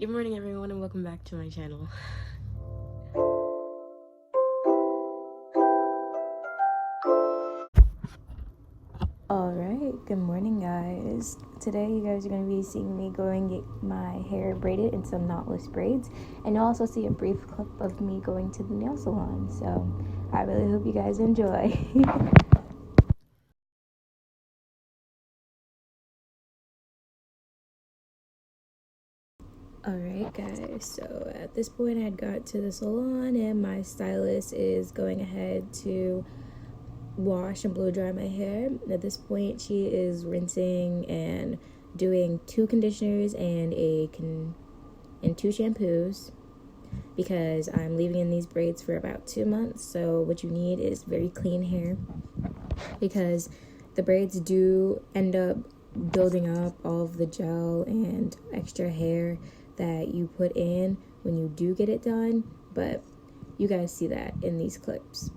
Good morning everyone and welcome back to my channel. Alright, good morning guys. Today you guys are going to be seeing me going get my hair braided in some knotless braids, and you'll also see a brief clip of me going to the nail salon. So I really hope you guys enjoy. Alright guys, so at this point I had got to the salon and my stylist is going ahead to wash and blow dry my hair. At this point she is rinsing and doing 2 conditioners and and 2 shampoos, because I'm leaving in these braids for about 2 months. So what you need is very clean hair, because the braids do end up building up all of the gel and extra hair that you put in when you do get it done. But you guys see that in these clips.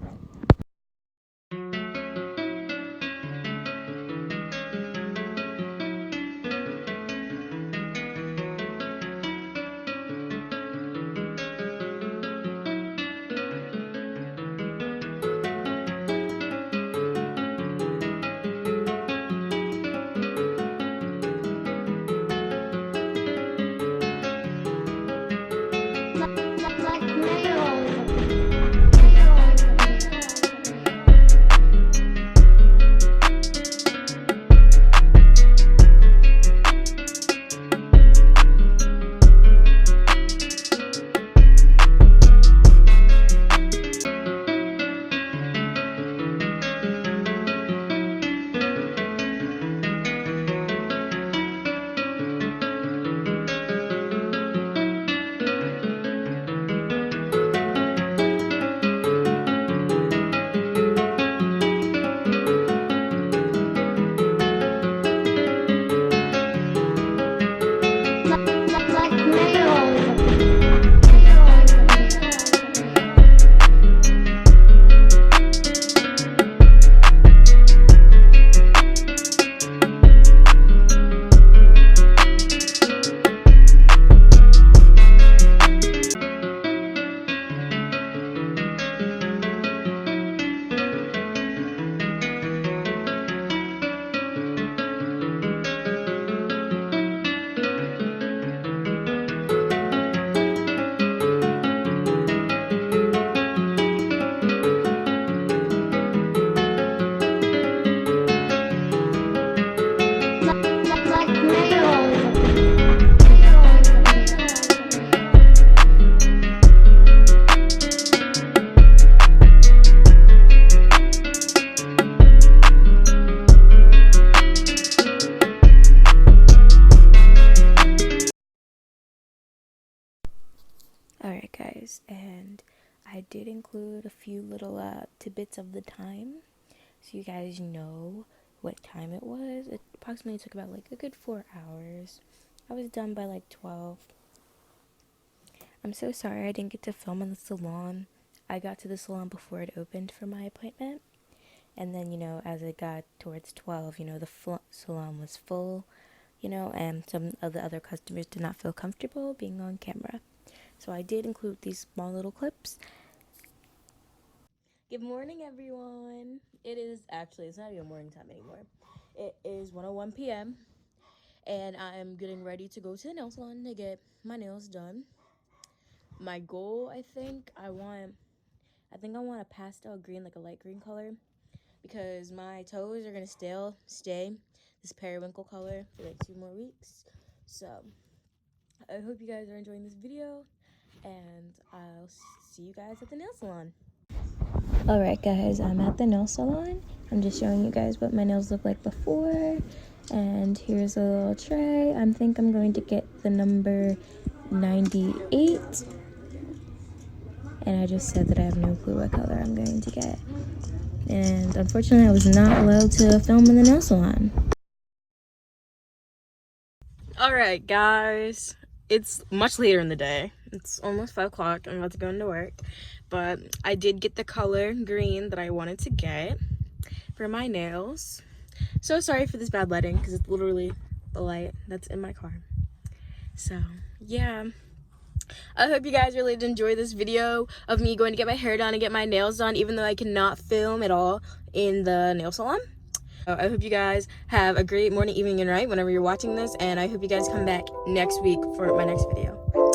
Alright guys, and I did include a few little tidbits of the time, so you guys know what time it was. It approximately took about like a good 4 hours. I was done by like 12. I'm so sorry I didn't get to film in the salon. I got to the salon before it opened for my appointment, and then as it got towards 12, the salon was full, and some of the other customers did not feel comfortable being on camera. So I did include these small little clips. Good morning everyone. It's not even morning time anymore. It is 1:01 p.m. and I'm getting ready to go to the nail salon to get my nails done. My goal, I think I want a pastel green, like a light green color, because my toes are gonna stay this periwinkle color for like 2 more weeks. So I hope you guys are enjoying this video, and I'll see you guys at the nail salon. Alright guys, I'm at the nail salon. I'm just showing you guys what my nails look like before. And here's a little tray. I think I'm going to get the number 98. And I just said that I have no clue what color I'm going to get. And unfortunately I was not allowed to film in the nail salon. Alright guys, it's much later in the day. It's almost 5 o'clock. I'm about to go into work, but I did get the color green that I wanted to get for my nails. So sorry for this bad lighting, because it's literally the light that's in my car. So yeah, I hope you guys really did enjoy this video of me going to get my hair done and get my nails done, even though I cannot film at all in the nail salon. I hope you guys have a great morning, evening, and night whenever you're watching this, and I hope you guys come back next week for my next video.